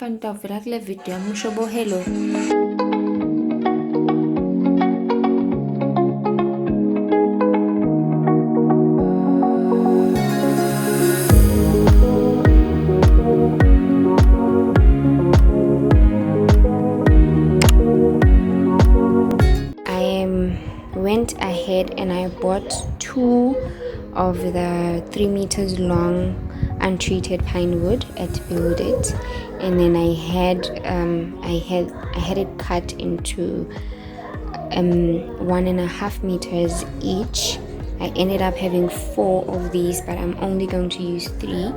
Fantavela kule video mushobo hello. Went ahead and I bought 2 of the 3 meters long untreated pine wood at Build It, and then I had it cut into 1.5 meters each. I ended up having 4 of these, but I'm only going to use 3.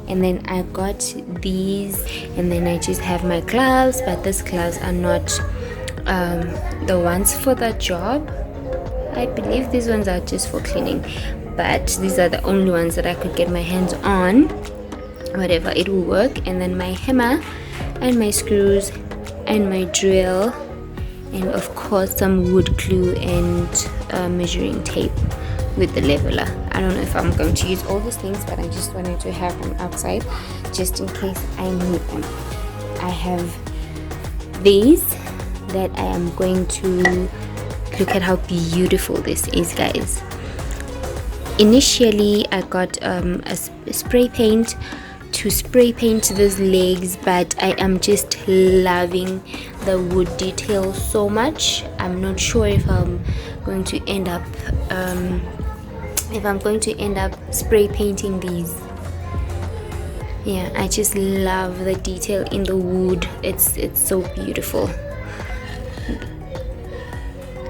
And then I got these, and then I just have my gloves, but these gloves are not the ones for the job. I believe these ones are just for cleaning, but these are the only ones that I could get my hands on. Whatever, it will work. And then my hammer and my screws and my drill, and of course some wood glue and measuring tape with the leveler. I don't know if I'm going to use all these things, but I just wanted to have them outside just in case I need them. I have these that I am going to look at how beautiful this is, guys. Initially I got a spray paint to spray paint these legs, but I am just loving the wood detail so much. I'm not sure if I'm going to end up spray painting these. Yeah, I just love the detail in the wood. It's so beautiful.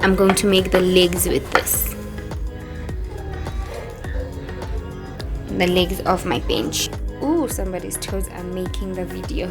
I'm going to make the legs with this. The legs of my bench. Ooh, somebody's toes are making the video.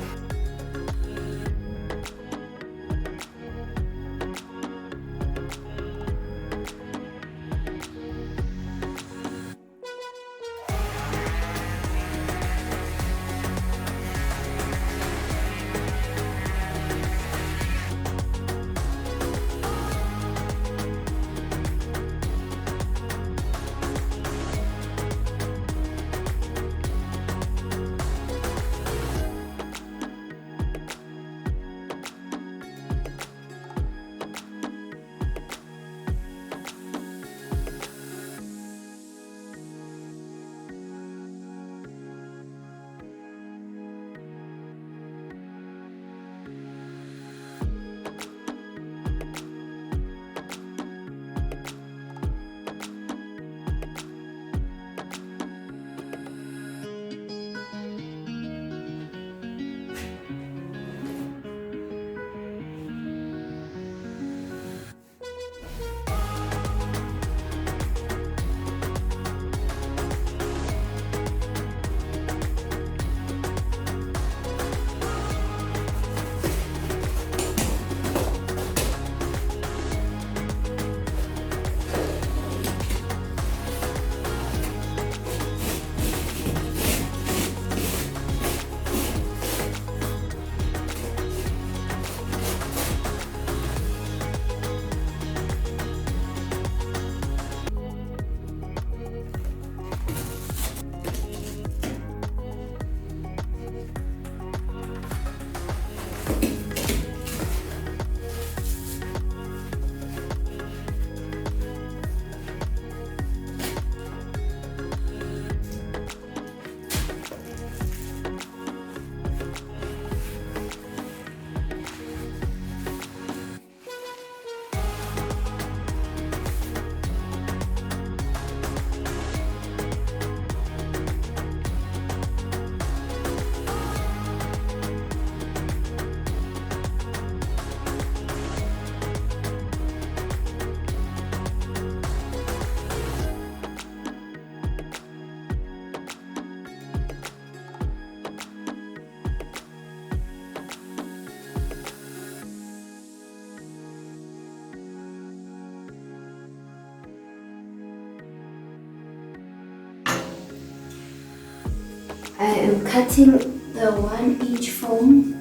I am cutting the 1-inch foam.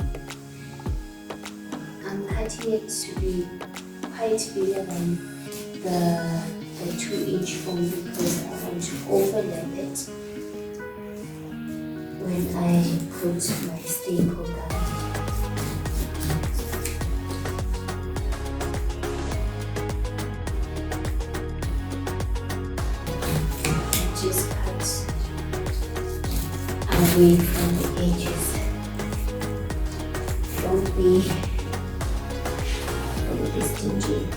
I'm cutting it to be quite bigger than the 2-inch foam because I want to overlap it when I put my staple down. away from the edges. Don't be stingy.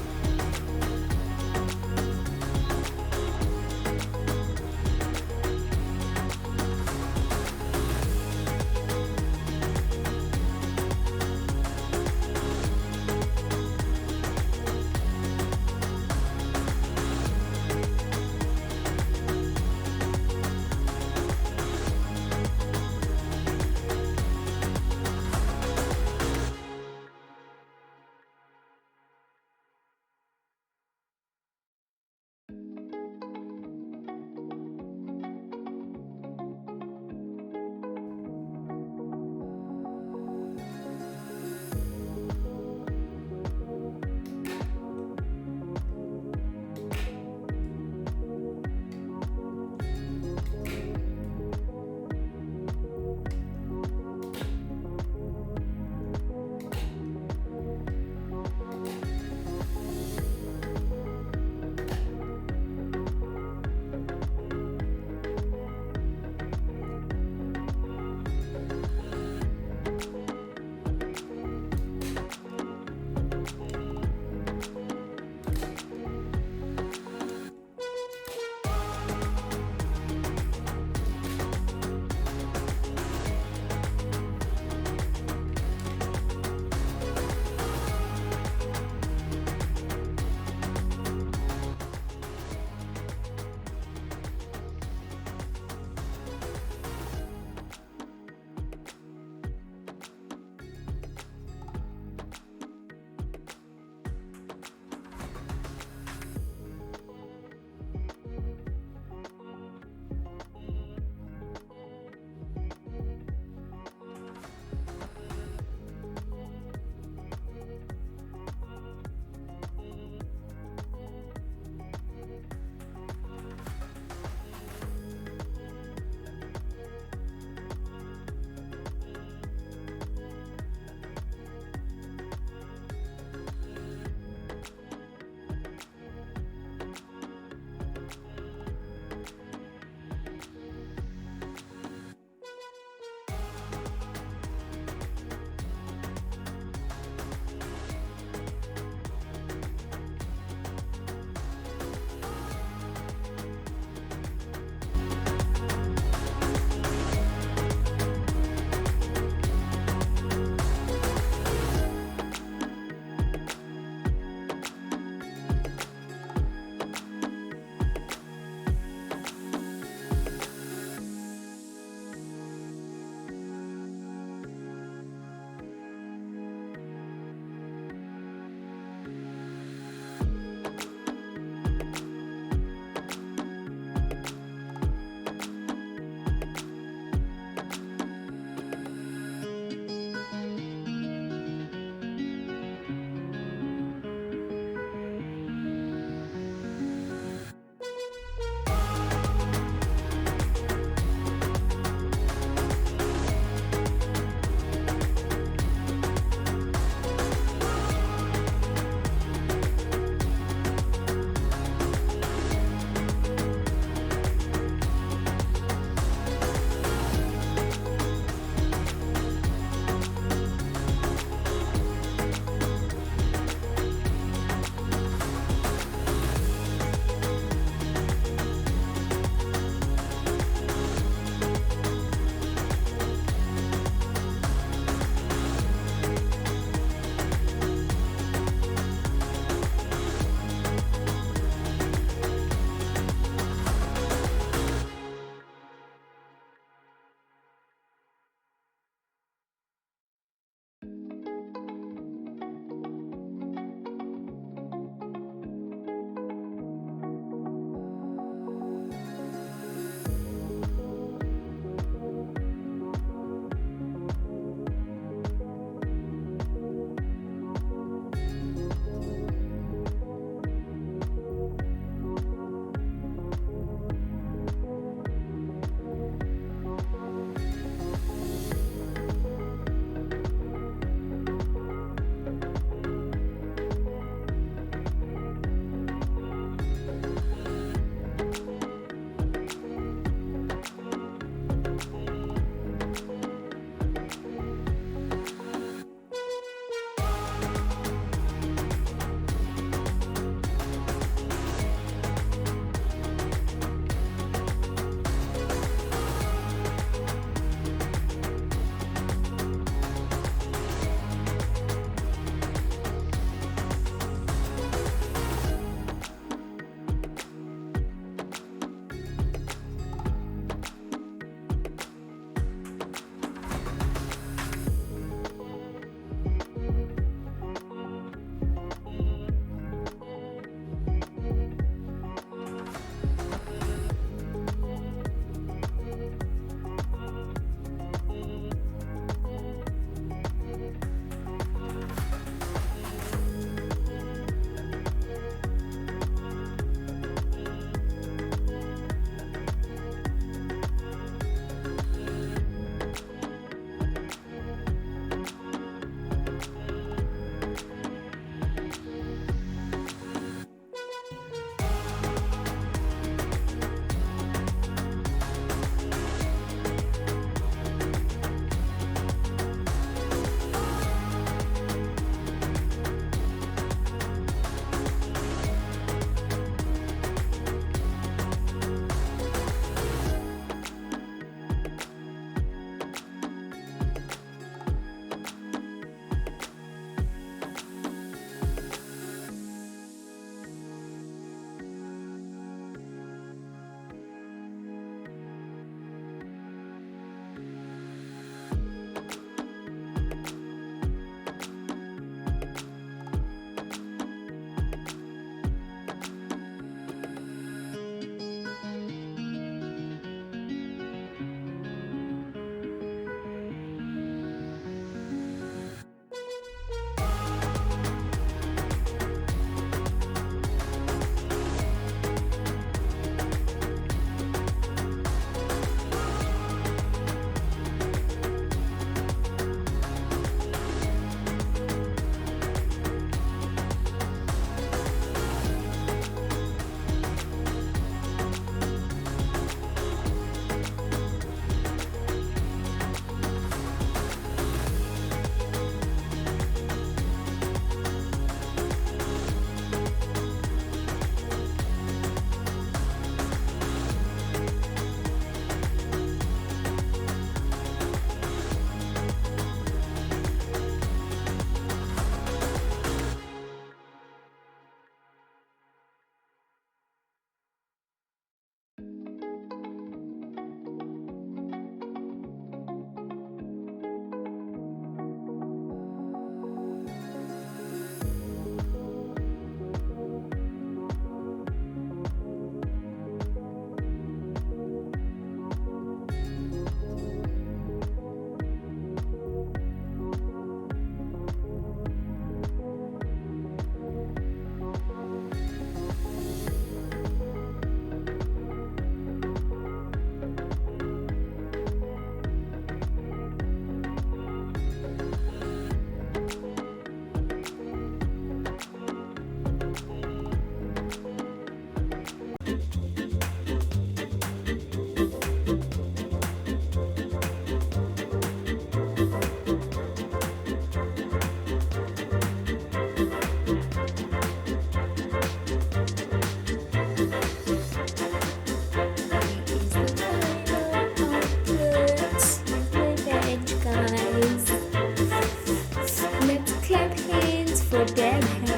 for bed.